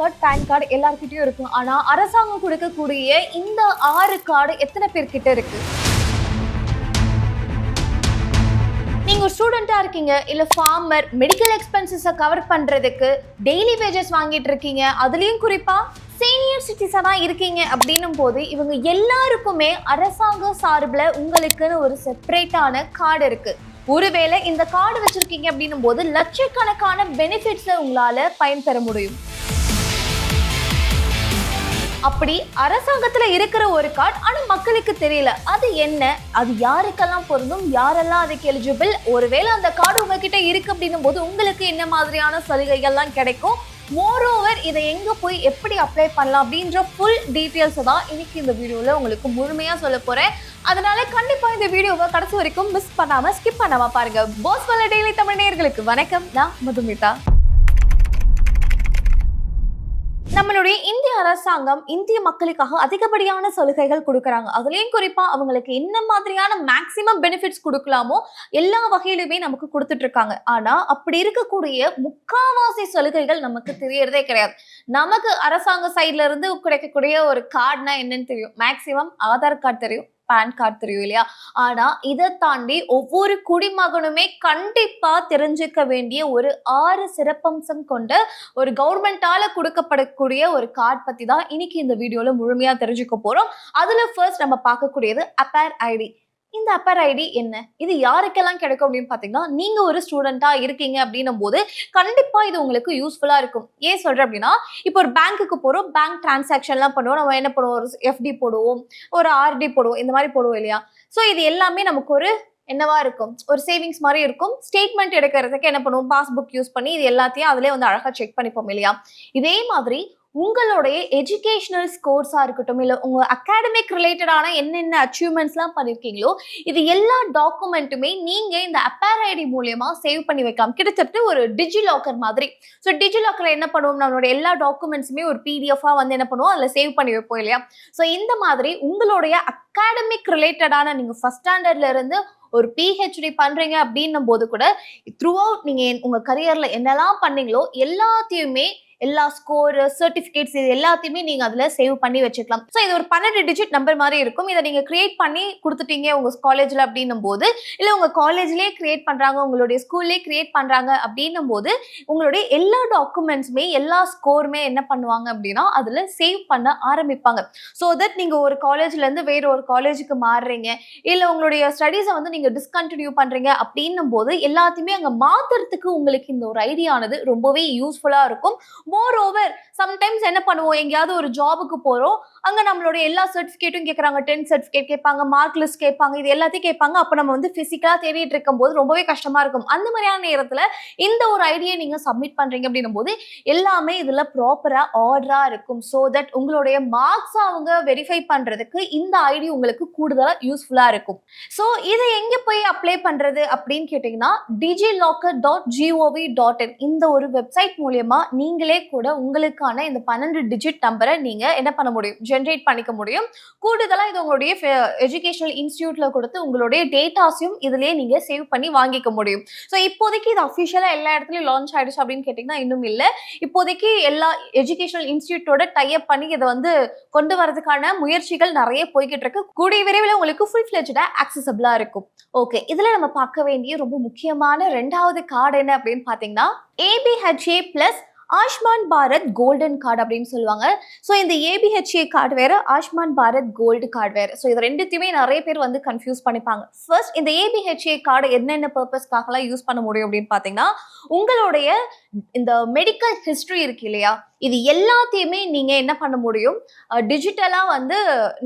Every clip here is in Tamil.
கார்டு, பான் கார்டு எல்லார்கிட்டயும் இருக்கும். ஆனா அரசாங்கம் கொடுக்கக்கூடிய இந்த 6 கார்டு எத்தனை பேர்கிட்ட இருக்கு? நீங்க ஸ்டூடெண்டா இருக்கீங்க, இல்ல ஃபார்மர், மெடிக்கல் எக்ஸ்பென்சஸை கவர் பண்றதுக்கு டெய்லி வேஜஸ் வாங்கிட்டு இருக்கீங்க, அதுலயும் குறிப்பா சீனியர் சிட்டிசனா இருக்கீங்க அப்படின்னும் போது இவங்க எல்லாருக்குமே அரசாங்க சார்பில் உங்களுக்குன்னு ஒரு செப்பரேட்டான கார்டு இருக்கு. ஒருவேளை இந்த கார்டு வச்சிருக்கீங்க அப்படின்னும் போது லட்சக்கணக்கான பெனிஃபிட்ஸை உங்களால பயன்பெற முடியும். அப்படி அரசாங்கத்துல இருக்கிற ஒரு கார்டு ஆனா மக்களுக்கு தெரியல, அது என்ன, அது யாருக்கெல்லாம் பொருந்தும், யாரெல்லாம் அதுக்கு எலிஜிபிள், ஒருவேளை அந்த கார்டு உங்ககிட்ட இருக்கு அப்படின்னும் போது உங்களுக்கு என்ன மாதிரியான சலுகைகள்லாம் கிடைக்கும், மோரோவர் இதை எங்க போய் எப்படி அப்ளை பண்ணலாம் அப்படின்ற ஃபுல் டீட்டெயில்ஸ் தான் இன்னைக்கு இந்த வீடியோல உங்களுக்கு முழுமையா சொல்ல போறேன். அதனால கண்டிப்பா இந்த வீடியோவை கடைசி வரைக்கும் மிஸ் பண்ணாம ஸ்கிப் பண்ணாம பாருங்க. பாஸ் வல்ல டெய்லி தமிழ் நேயர்களுக்கு வணக்கம், நான் மதுமிதா. நம்மளுடைய இந்திய அரசாங்கம் இந்திய மக்களுக்காக அதிகப்படியான சலுகைகள் கொடுக்கறாங்க. அதுலயும் குறிப்பா அவங்களுக்கு என்ன மாதிரியான மேக்சிமம் பெனிஃபிட்ஸ் கொடுக்கலாமோ எல்லா வகையிலுமே நமக்கு கொடுத்துட்டு இருக்காங்க. ஆனா அப்படி இருக்கக்கூடிய முக்காவாசி சலுகைகள் நமக்கு தெரியறதே கிடையாது. நமக்கு அரசாங்க சைட்ல இருந்து கிடைக்கக்கூடிய ஒரு கார்டுனா என்னன்னு தெரியும், மேக்சிமம் ஆதார் கார்டு தெரியும், பான் கார்டு தெரியும் இல்லையா. ஆனா இதை தாண்டி ஒவ்வொரு குடிமகனுமே கண்டிப்பா தெரிஞ்சுக்க வேண்டிய ஒரு 6 சிறப்பம்சம் கொண்ட ஒரு கவர்மெண்டால கொடுக்கப்படக்கூடிய ஒரு கார்டு பத்தி தான் இன்னைக்கு இந்த வீடியோல முழுமையா தெரிஞ்சுக்க போறோம். அதுல ஃபர்ஸ்ட் நம்ம பார்க்கக்கூடியது அப்பேர் ஐடி. இந்த அப்பர் ஐடி என்ன, இது யாருக்கெல்லாம் கிடைக்கும் அப்படின்னு பாத்தீங்கன்னா, நீங்க ஒரு ஸ்டூடெண்டா இருக்கீங்க அப்படின்னும் போது கண்டிப்பா இது உங்களுக்கு யூஸ்ஃபுல்லா இருக்கும். ஏன் சொல்றேன் அப்படின்னா, இப்போ ஒரு பேங்க்குக்கு போறோம், பேங்க் டிரான்சாக்ஷன்லாம் பண்ணுவோம், நம்ம என்ன பண்ணுவோம், ஒரு எஃப்டி போடுவோம், ஒரு ஆர்டி போடுவோம், இந்த மாதிரி போடுவோம் இல்லையா. ஸோ இது எல்லாமே நமக்கு ஒரு என்னவா இருக்கும், ஒரு சேவிங்ஸ் மாதிரி இருக்கும். ஸ்டேட்மெண்ட் எடுக்கிறதுக்கு என்ன பண்ணுவோம், பாஸ்புக் யூஸ் பண்ணி இது எல்லாத்தையும் அதிலே வந்து அழகா செக் பண்ணிப்போம் இல்லையா. இதே மாதிரி உங்களுடைய எஜுகேஷனல் ஸ்கோர்ஸா இருக்கட்டும், இல்லை உங்க அகாடமிக் ரிலேட்டடான என்னென்ன அச்சீவ்மெண்ட்ஸ்லாம் பண்ணியிருக்கீங்களோ இது எல்லா டாக்குமெண்ட்டுமே நீங்க இந்த அப்பேர் ஐடி மூலியமா சேவ் பண்ணி வைக்கலாம். கிட்டத்தட்ட ஒரு டிஜிலாக்கர் மாதிரி. ஸோ டிஜிலாக்கர்ல என்ன பண்ணுவோம், நம்மளோட எல்லா டாக்குமெண்ட்ஸுமே ஒரு பிடிஎஃபா வந்து என்ன பண்ணுவோம், அதில் சேவ் பண்ணி வைப்போம் இல்லையா. ஸோ இந்த மாதிரி உங்களுடைய அகாடமிக் ரிலேட்டடான நீங்க ஃபர்ஸ்ட் ஸ்டாண்டர்ட்ல இருந்து ஒரு பிஹெச்டி பண்றீங்க அப்படின்னும் போது கூட த்ரூ அவுட் நீங்க உங்க கரியர்ல என்னெல்லாம் பண்ணீங்களோ எல்லாத்தையுமே, எல்லா ஸ்கோர், சர்டிபிகேட்ஸ், இது எல்லாத்தையுமே நீங்க அதுல சேவ் பண்ணி வச்சுக்கலாம். ஸோ இது ஒரு 12 டிஜிட் நம்பர் மாதிரி இருக்கும். இதை நீங்க கிரியேட் பண்ணி கொடுத்துட்டீங்க உங்க காலேஜ்ல அப்படின்னும் போது, இல்ல உங்க காலேஜ்லயே கிரியேட் பண்றாங்க, உங்களுடைய ஸ்கூல்லே கிரியேட் பண்றாங்க அப்படின்னும் போது உங்களுடைய எல்லா டாக்குமெண்ட்ஸுமே, எல்லா ஸ்கோருமே என்ன பண்ணுவாங்க அப்படின்னா அதுல சேவ் பண்ண ஆரம்பிப்பாங்க. ஸோ தட் நீங்க ஒரு காலேஜ்ல இருந்து வேற ஒரு காலேஜுக்கு மாறுறீங்க, இல்ல உங்களுடைய ஸ்டடீஸை வந்து நீங்க டிஸ்கண்டினியூ பண்றீங்க அப்படின்னும் போது எல்லாத்தையுமே அங்க மாத்துறதுக்கு உங்களுக்கு இந்த ஒரு ஐடியானது ரொம்பவே யூஸ்ஃபுல்லா இருக்கும். மோர் ஓவர் சம்டைம்ஸ் என்ன பண்ணுவோம், எங்கேயாவது ஒரு ஜாபுக்கு போறோம், அங்க நம்மளுடைய எல்லா சர்டிபிகேட்டும் கேட்கறாங்க, 10 சர்டிபிகேட் கேட்பாங்க, மார்க் லிஸ்ட் கேட்பாங்க, இது எல்லாத்தையும் கேட்பாங்க. அப்ப நம்ம வந்து பிசிக்கலா தேடிட்டு இருக்கும் போது ரொம்பவே கஷ்டமா இருக்கும். அந்த மாதிரியான நேரத்துல இந்த ஒரு ஐடியை நீங்க சப்மிட் பண்றீங்க அப்படின்னும் போது எல்லாமே இதுல ப்ராப்பரா ஆர்டரா இருக்கும். ஸோ தட் உங்களுடைய மார்க்ஸ் அவங்க வெரிஃபை பண்றதுக்கு இந்த ஐடி உங்களுக்கு கூடுதலா யூஸ்ஃபுல்லா இருக்கும். ஸோ இதை எங்க போய் அப்ளை பண்றது அப்படின்னு கேட்டீங்கன்னா, digilocker.gov.in இந்த ஒரு வெப்சைட் மூலியமா நீங்களே கூட உங்களுக்கான இந்த 12 டிஜிட் நம்பரை நீங்க என்ன பண்ண முடியும், ஜெனரேட் பண்ணிக்க முடியும். கூடுதலா இது உங்களுடைய எஜுகேஷனல் இன்ஸ்டிடியூட்ல கொடுத்து உங்களுடைய டேட்டாஸையும் இதுலயே நீங்க சேவ் பண்ணி வாங்கிக்க முடியும். ஸோ இப்போதைக்கு இது அஃபிஷியலா எல்லா இடத்துலயும் லான்ச் ஆயிடுச்சு அப்படின்னு கேட்டீங்கன்னா இன்னும் இல்லை. இப்போதைக்கு எல்லா எஜுகேஷனல் இன்ஸ்டிடியூட்டோட டைப் பண்ணி இதை வந்து கொண்டு வரதுக்கான முயற்சிகள் நிறைய போய்கிட்டு இருக்கு. கூடிய விரைவில் உங்களுக்கு ஃபுல் ஃபிளெஜ்டா ஆக்சசபிளா இருக்கும். ஓகே, இதுல நம்ம பார்க்க வேண்டிய ரொம்ப முக்கியமான 2வது கார்டு என்ன அப்படின்னு பாத்தீங்கன்னா, ABHA plus Ayushman Bharat golden card அப்படின்னு சொல்லுவாங்க. ஸோ இந்த ABHA கார்டு வேற, ஆயுஷ்மான் பாரத் கோல்டு கார்டு வேற. ஸோ இது ரெண்டுத்தையுமே நிறைய பேர் வந்து கன்ஃபியூஸ் பண்ணிப்பாங்க. ஃபர்ஸ்ட் இந்த ABHA கார்டு என்னென்ன பர்பஸ்க்காகலாம் யூஸ் பண்ண முடியும் அப்படின்னு பார்த்தீங்கன்னா, உங்களுடைய இந்த மெடிக்கல் ஹிஸ்டரி இருக்கு இல்லையா, இது எல்லாத்தையுமே நீங்க என்ன பண்ண முடியும், டிஜிட்டலா வந்து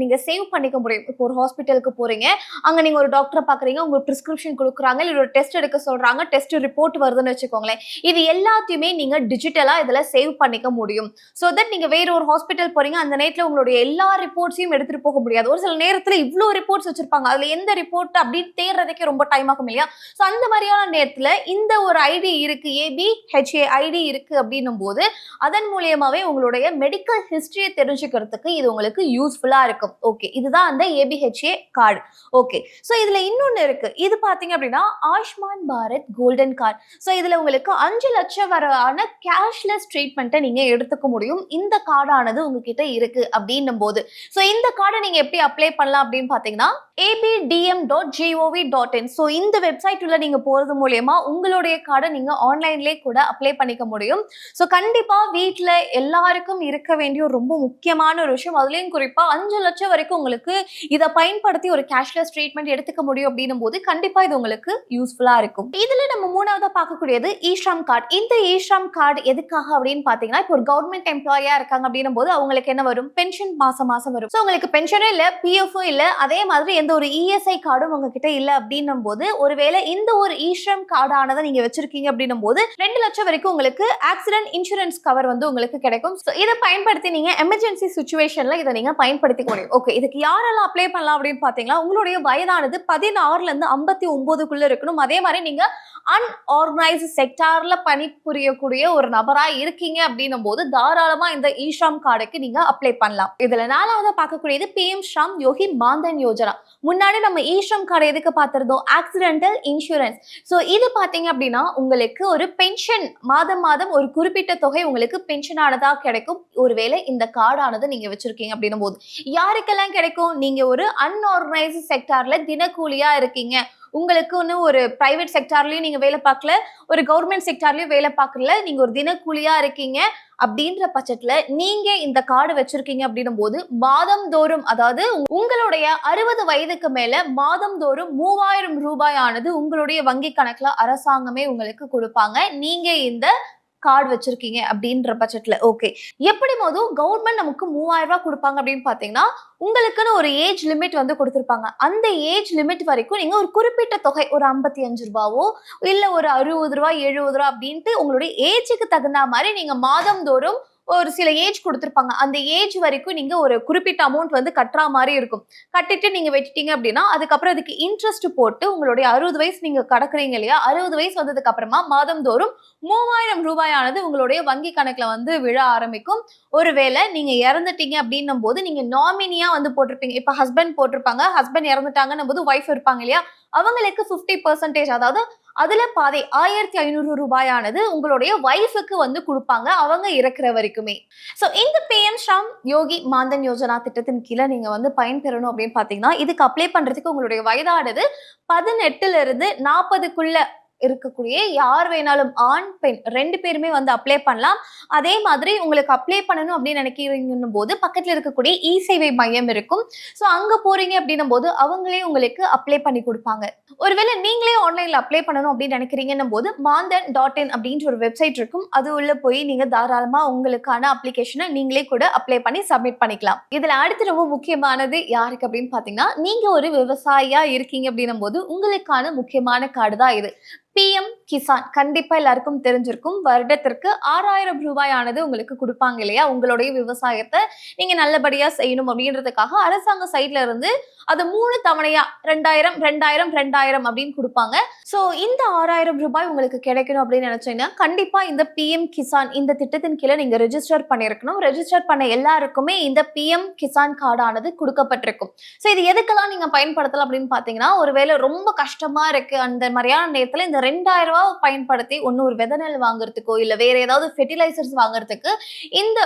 நீங்க சேவ் பண்ணிக்க முடியும். இப்போ ஒரு ஹாஸ்பிட்டலுக்கு போறீங்க, அங்க நீங்க ஒரு டாக்டரை பாக்குறீங்க, உங்களுக்கு பிரிஸ்கிரிப்ஷன் கொடுக்குறாங்க, இல்லை ஒரு டெஸ்ட் எடுக்க சொல்றாங்க, டெஸ்ட் ரிப்போர்ட் வருதுன்னு வச்சுக்கோங்களேன். இது எல்லாத்தையுமே நீங்க டிஜிட்டலா இதுல சேவ் பண்ணிக்க முடியும். ஸோ தட் நீங்க வேற ஒரு ஹாஸ்பிட்டல் போறீங்க, அந்த நேரத்தில் உங்களுடைய எல்லா ரிப்போர்ட்ஸையும் எடுத்துட்டு போக முடியாது. ஒரு சில நேரத்தில் இவ்வளோ ரிப்போர்ட்ஸ் வச்சிருப்பாங்க, அதுல எந்த ரிப்போர்ட் அப்படின்னு தேடுறதுக்கே ரொம்ப டைம் ஆகும் இல்லையா. ஸோ அந்த மாதிரியான நேரத்தில் இந்த ஒரு ஐடி இருக்கு, ஏபிஹெச்ஏஐடி இருக்கு அப்படின்னும் போது அதன் மூலியமாவே உங்களுடைய மெடிக்கல் ஹிஸ்டரியை தெரிஞ்சுக்கிறதுக்கு இது உங்களுக்கு யூஸ்ஃபுல்லா இருக்கும். ஓகே, இதுதான் அந்த ஏபிஹெச்ஏ கார்டு. ஓகே, ஸோ இதுல இன்னொன்னு இருக்கு. இது பாத்தீங்க அப்படின்னா Ayushman Bharat golden card. So இதுல உங்களுக்கு 5 லட்சம் வரையான கேஷ்லெஸ் ட்ரீட்மெண்ட்டை நீங்க எடுத்துக்க முடியும். இந்த கார்டானது உங்ககிட்ட இருக்கு அப்படின்னும் போது ஸோ இந்த கார்டை நீங்க எப்படி அப்ளை பண்ணலாம் அப்படின்னு பாத்தீங்கன்னா abdm.gov.in. ஸோ இந்த வெப்சைட் உள்ள நீங்க போறது மூலயமா உங்களுடைய கார்டை நீங்க ஆன்லைன்லேயே கூட அப்ளை பண்ணிக்க முடியும். ஸோ கண்டிப்பா வீட்டில் எல்லாருக்கும் இருக்க வேண்டிய ஒரு ரொம்ப முக்கியமான ஒரு விஷயம். அதுலேயும் குறிப்பா 5 லட்சம் வரைக்கும் உங்களுக்கு இதை பயன்படுத்தி ஒரு கேஷ்லெஸ் ட்ரீட்மெண்ட் எடுத்துக்க முடியும் அப்படின்னும் போது கண்டிப்பா இது உங்களுக்கு யூஸ்ஃபுல்லா இருக்கும். இதுல நம்ம மூணாவதா பார்க்கக்கூடியது ஈஸ்ராம் கார்டு. இந்த ஈஸ்ராம் கார்டு எதுக்காக அப்படின்னு பாத்தீங்கன்னா, இப்போ ஒரு கவர்மெண்ட் எம்ப்ளாயா இருக்காங்க அப்படின்னும் போது அவங்களுக்கு என்ன வரும், பென்ஷன் மாசம் மாசம் வரும். ஸோ உங்களுக்கு பென்ஷனும் இல்ல, பிஎஃப்பும் இல்ல, அதே மாதிரி எந்த ஒரு இஎஸ்ஐ கார்டும் உங்ககிட்ட இல்ல அப்படின்னும் போது ஒருவேளை இந்த ஒரு ஈஸ்ரம் கார்டானதை நீங்க வச்சிருக்கீங்க அப்படின்னும் போது 2 லட்சம் வரைக்கும் உங்களுக்கு ஆக்சிடென்ட் இன்சூரன்ஸ் கவர் வந்து உங்களுக்கு கிடைக்கும். இதை பயன்படுத்தி நீங்க எமர்ஜென்சி சுச்சுவேஷன்ல இதை நீங்க பயன்படுத்திக்க முடியும். ஓகே, இதுக்கு யாரெல்லாம் அப்ளை பண்ணலாம் அப்படின்னு பாத்தீங்கன்னா, உங்களுடைய வயதானது 16ல இருந்து 59க்குள்ள இருக்கணும். அதே மாதிரி நீங்க அன்ஆர்கனைஸ்டு செக்டார்ல பணிபுரியக்கூடிய ஒரு நபரா இருக்கீங்க அப்படின்னும் போது தாராளமா இந்த ஈஸ்ரம் கார்டுக்கு நீங்க அப்ளை பண்ணலாம். இதுல 4வதா பார்க்கக்கூடியது PM ஸ்ரம் யோகி மான்தன் யோஜனா. முன்னாடி நம்ம ஈஸ்ரம் கார்டு எதுக்கு பார்த்திருந்தோம், ஆக்சிடென்டல் இன்சூரன்ஸ். ஸோ இது பாத்தீங்க அப்படின்னா உங்களுக்கு ஒரு பென்ஷன் மாதம் மாதம் ஒரு குறிப்பிட்ட தொகை உங்களுக்கு பென்ஷன் ஆனதா கிடைக்கும். ஒருவேளை இந்த கார்டானது நீங்க வச்சிருக்கீங்க அப்படின்னும் போது யாருக்கெல்லாம் கிடைக்கும், நீங்க ஒரு அன்ஆர்கனைஸ்டு செக்டார்ல தினக்கூலியா இருக்கீங்க, உங்களுக்கு ஒன்றும் ஒரு பிரைவேட் செக்டார்லயும் நீங்க வேலை பார்க்கல, ஒரு கவர்மெண்ட் செக்டார்லயும் வேலை பார்க்கல, நீங்க ஒரு தினக்கூலியா இருக்கீங்க அப்படின்ற பட்சத்துல நீங்க இந்த கார்டு வச்சிருக்கீங்க அப்படின்னும் போது மாதம் தோறும், அதாவது உங்களுடைய 60 வயதுக்கு மேல மாதம் தோறும் 3000 ரூபாய் ஆனது உங்களுடைய வங்கி கணக்குல அரசாங்கமே உங்களுக்கு கொடுப்பாங்க, நீங்க இந்த கார்டு வச்சிருக்கீங்க அப்படின்ற பட்சத்துல. ஓகே, எப்படி போதும் கவர்மெண்ட் நமக்கு 3000 ரூபாய் கொடுப்பாங்க அப்படின்னு பாத்தீங்கன்னா, உங்களுக்குன்னு ஒரு ஏஜ் லிமிட் வந்து கொடுத்துருப்பாங்க. அந்த ஏஜ் லிமிட் வரைக்கும் நீங்க ஒரு குறிப்பிட்ட தொகை, ஒரு 55 ரூபாவோ இல்ல ஒரு 60 ரூபாய் 70 ரூபாய் அப்படின்ட்டு உங்களுடைய ஏஜுக்கு தகுந்த மாதிரி நீங்க மாதம் தோறும் ஒரு சில ஏஜ் கொடுத்துருப்பாங்க. அந்த ஏஜ் வரைக்கும் நீங்க ஒரு குறிப்பிட்ட அமௌண்ட் வந்து கட்டுற மாதிரி இருக்கும். கட்டிட்டு நீங்க வெட்டிட்டீங்க அப்படின்னா அதுக்கப்புறம் அதுக்கு இன்ட்ரெஸ்ட் போட்டு உங்களுடைய 60 வயசு நீங்க கடக்குறீங்க இல்லையா, 60 வயசு வந்ததுக்கு அப்புறமா மாதம் தோறும் 3000 ரூபாயானது உங்களுடைய வங்கி கணக்குல வந்து விழ ஆரம்பிக்கும். ஒருவேளை நீங்க இறந்துட்டீங்க அப்படின்னும் போது நீங்க நாமினியா வந்து போட்டிருப்பீங்க. இப்ப ஹஸ்பண்ட் போட்டிருப்பாங்க, ஹஸ்பண்ட் இறந்துட்டாங்கன்னும் போது ஒய்ஃப் இருப்பாங்க இல்லையா, அவங்களுக்கு 50%, அதாவது அதுல பாதை 1500 ரூபாயானது உங்களுடைய வைஃபுக்கு வந்து கொடுப்பாங்க அவங்க இறக்குற வரைக்குமே. சோ இந்த PM ஸ்ரம் யோகி மான்தன் யோஜனா திட்டத்தின் கீழே நீங்க வந்து பயன்பெறணும் அப்படின்னு பாத்தீங்கன்னா, இதுக்கு அப்ளை பண்றதுக்கு உங்களுடைய வயதானது 18ல இருந்து 40க்குள்ள இருக்கக்கூடிய யார் வேணாலும், ஆண் பெண் 2 பேருமே வந்து அப்ளை பண்ணலாம். அதே மாதிரி உங்களுக்கு அப்ளை பண்ணணும் அப்படின்னு நினைக்கிறீங்கன்னும் போது பக்கத்துல இருக்கக்கூடிய இ சேவை மையம் இருக்கும். ஸோ அங்க போறீங்க அப்படின்னும் போது அவங்களே உங்களுக்கு அப்ளை பண்ணி கொடுப்பாங்க. ஒருவேளை நீங்களே ஆன்லைன்ல அப்ளை பண்ணணும் அப்படின்னு நினைக்கிறீங்கன்னும் போது mandan.in அப்படின்ற ஒரு வெப்சைட் இருக்கும். அது உள்ள போய் நீங்க தாராளமா உங்களுக்கான அப்ளிகேஷனை நீங்களே கூட அப்ளை பண்ணி சப்மிட் பண்ணிக்கலாம். இதுல அடுத்து ரொம்ப முக்கியமானது யாருக்கு அப்படின்னு பாத்தீங்கன்னா, நீங்க ஒரு விவசாயியா இருக்கீங்க அப்படின்னும் போது உங்களுக்கான முக்கியமான கார்டு தான் இது. PM கிசான் கண்டிப்பா எல்லாருக்கும் தெரிஞ்சிருக்கும். வருடத்திற்கு 6000 ரூபாயானது உங்களுக்கு கொடுப்பாங்க இல்லையா, உங்களுடைய விவசாயத்தை நீங்க நல்லபடியா செய்யணும் அப்படின்றதுக்காக அரசாங்க சைட்ல இருந்து அது 3 தவணையா 2000 2000 2000 அப்படின்னு கொடுப்பாங்க. சோ இந்த 6000 ரூபாய் உங்களுக்கு கிடைக்கணும் அப்படின்னு நினைச்சீங்கன்னா கண்டிப்பா இந்த PM கிசான் இந்த திட்டத்தின் கீழே நீங்க ரெஜிஸ்டர் பண்ணிருக்கணும். ரெஜிஸ்டர் பண்ண எல்லாருக்குமே இந்த PM கிசான் கார்டானது கொடுக்கப்பட்டிருக்கும். சோ இது எதுக்கெல்லாம் நீங்க பயன்படுத்தலாம் அப்படின்னு பாத்தீங்கன்னா, ஒருவேளை ரொம்ப கஷ்டமா இருக்கு அந்த மாதிரியான நேரத்துல இந்த 2000 ரூபாய் பயன்படுத்தி ஒன்னு ஒரு விதை நெல் வாங்குறதுக்கோ இல்ல வேற ஏதாவது ஃபெர்டிலைசர்ஸ் வாங்குறதுக்கு இந்த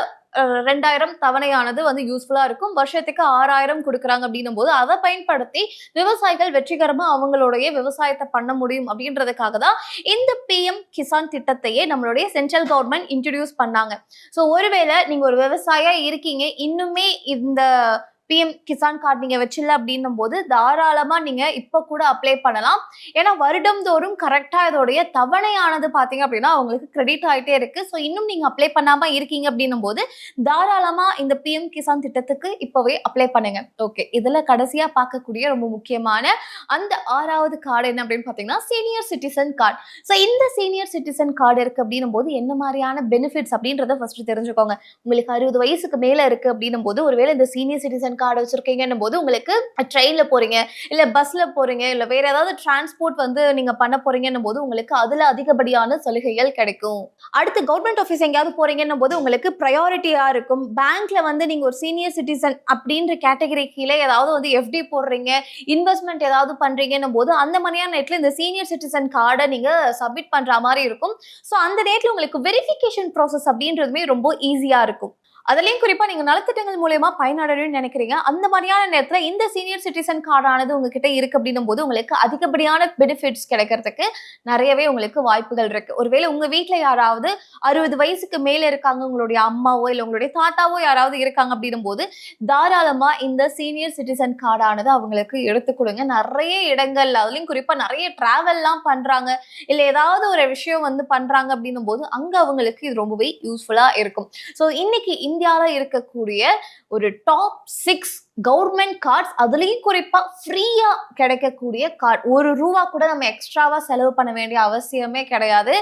2000 தவணையானது வந்து யூஸ்ஃபுல்லா இருக்கும். வருஷத்துக்கு 6000 கொடுக்குறாங்க அப்படின்னும் போது அதை பயன்படுத்தி விவசாயிகள் வெற்றிகரமா அவங்களுடைய விவசாயத்தை பண்ண முடியும் அப்படின்றதுக்காக தான் இந்த PM கிசான் திட்டத்தையே நம்மளுடைய சென்ட்ரல் கவர்மெண்ட் இன்ட்ரடியூஸ் பண்ணாங்க. ஸோ ஒருவேளை நீங்க ஒரு விவசாயியா இருக்கீங்க, இன்னுமே இந்த PM கிசான் கார்டு நீங்க வச்சில்ல அப்படின்னும் போது தாராளமா நீங்க இப்ப கூட அப்ளை பண்ணலாம். ஏன்னா வருடம் தோறும் கரெக்டா இதோடைய தவணையானது பாத்தீங்க அப்படின்னா உங்களுக்கு கிரெடிட் ஆயிட்டே இருக்கு. ஸோ இன்னும் நீங்க அப்ளை பண்ணாம இருக்கீங்க அப்படின்னும் போது தாராளமா இந்த PM கிசான் திட்டத்துக்கு இப்பவே அப்ளை பண்ணுங்க. ஓகே, இதுல கடைசியா பார்க்கக்கூடிய ரொம்ப முக்கியமான அந்த 6வது கார்டு என்ன அப்படின்னு பாத்தீங்கன்னா, சீனியர் சிட்டிசன் கார்டு. ஸோ இந்த சீனியர் சிட்டிசன் கார்டு இருக்கு அப்படின்னும் போது என்ன மாதிரியான பெனிஃபிட்ஸ் அப்படின்றத ஃபர்ஸ்ட் தெரிஞ்சுக்கோங்க. உங்களுக்கு 60 வயசுக்கு மேல இருக்கு அப்படின்னும் போது ஒருவேளை இந்த சீனியர் சிட்டிசன் கார்டு வச்சிருக்கீங்கன்னும் போது உங்களுக்கு ட்ரெயின்ல போறீங்க, இல்ல பஸ்ல போறீங்க, இல்ல வேற ஏதாவது டிரான்ஸ்போர்ட் வந்து நீங்க பண்ண போறீங்கன்னும் போது உங்களுக்கு அதுல அதிகப்படியான சலுகைகள் கிடைக்கும். அடுத்து கவர்மெண்ட் ஆஃபீஸ் எங்கேயாவது போறீங்கன்னும் போது உங்களுக்கு ப்ரையாரிட்டியா இருக்கும். பேங்க்ல வந்து நீங்க ஒரு சீனியர் சிட்டிசன் அப்படின்ற கேட்டகரி கீழே ஏதாவது வந்து எஃப்டி போடுறீங்க, இன்வெஸ்ட்மெண்ட் ஏதாவது பண்றீங்கன்னும் போது அந்த மாதிரியான நேரத்துல இந்த சீனியர் சிட்டிசன் கார்டை நீங்க சப்மிட் பண்ற மாதிரி இருக்கும். ஸோ அந்த நேரத்துல உங்களுக்கு வெரிஃபிகேஷன் ப்ராசஸ் அப்படின்றதுமே ரொம்ப ஈஸியா இருக்கும். அதுலயும் குறிப்பா நீங்க நலத்திட்டங்கள் மூலமா பயனடையணும்னு நினைக்கிறீங்க. அந்த மாதிரியான நேரத்துல இந்த சீனியர் சிட்டிசன் கார்டானது உங்ககிட்ட இருக்கு அப்படின்னும் போது உங்களுக்கு அதிகப்படியான பெனிஃபிட்ஸ் கிடைக்கிறதுக்கு நிறையவே உங்களுக்கு வாய்ப்புகள் இருக்கு. ஒருவேளை உங்க வீட்ல யாராவது 60 வயசுக்கு மேல இருக்காங்க, உங்களுடைய அம்மாவோ இல்ல உங்களுடைய தாத்தாவோ யாராவது இருக்காங்க அப்படின்னும் போது தாராளமா இந்த சீனியர் சிட்டிசன் கார்டானது அவங்களுக்கு எடுத்து கொடுங்க. நிறைய இடங்கள், அதுலயும் குறிப்பா நிறைய டிராவல்லாம் பண்றாங்க, இல்ல ஏதாவது ஒரு விஷயம் வந்து பண்றாங்க அப்படின்னும் போது அங்க அவங்களுக்கு இது ரொம்பவே யூஸ்ஃபுல்லா இருக்கும். ஸோ இன்னைக்கு இந்தியால இருக்கக்கூடிய ஒரு டாப் 6 கவர்மெண்ட் கார்ட்ஸ், அதுலயும் குறிப்பா ஃப்ரீயா கிடைக்கக்கூடிய கார்டு, ₹1 கூட நம்ம எக்ஸ்ட்ராவா செலவு பண்ண வேண்டிய அவசியமே கிடையாது.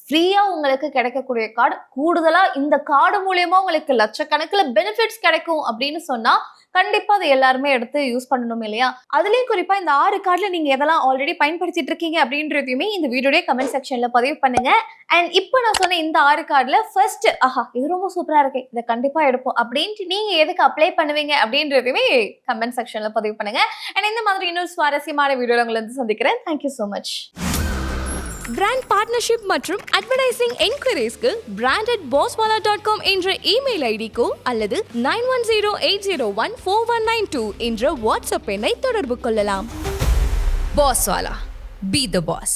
ஃப்ரீயா உங்களுக்கு கிடைக்கக்கூடிய கார்டு. கூடுதலா இந்த கார்டு மூலியமா உங்களுக்கு லட்சக்கணக்கில் பெனிஃபிட்ஸ் கிடைக்கும் அப்படின்னு சொன்னா கண்டிப்பா அதை எல்லாருமே எடுத்து யூஸ் பண்ணணும் இல்லையா? அதுலயும் குறிப்பா இந்த 6 கார்டுல நீங்க எதெல்லாம் ஆல்ரெடி பயன்படுத்திட்டு இருக்கீங்க அப்படின்றதையுமே இந்த வீடியோட கமெண்ட் செக்ஷன்ல பதிவு பண்ணுங்க. அண்ட் இப்போ நான் சொன்ன இந்த 6 கார்டுல ஃபர்ஸ்ட் இது ரொம்ப சூப்பரா இருக்கு, இதை கண்டிப்பா எடுப்போம் அப்படின்ட்டு நீங்க எதுக்கு அப்ளை பண்ணுவீங்க அப்படின்றதையுமே கமெண்ட் செக்ஷன்ல பதிவு பண்ணுங்க. அண்ட் இந்த மாதிரி இன்னொரு சுவாரஸ்யமான வீடியோல உங்களை வந்து சந்திக்கிறேன். Thank you so much. Brand partnership மற்றும் அட்வர்டைசிங் என்கொயரிஸ்க்கு brand@bosswala.com என்ற இமெயில் ஐடிக்கோ அல்லது 9108014192 என்ற வாட்ஸ்அப் எண்ணை தொடர்பு கொள்ளலாம். Bosswala. Be the boss.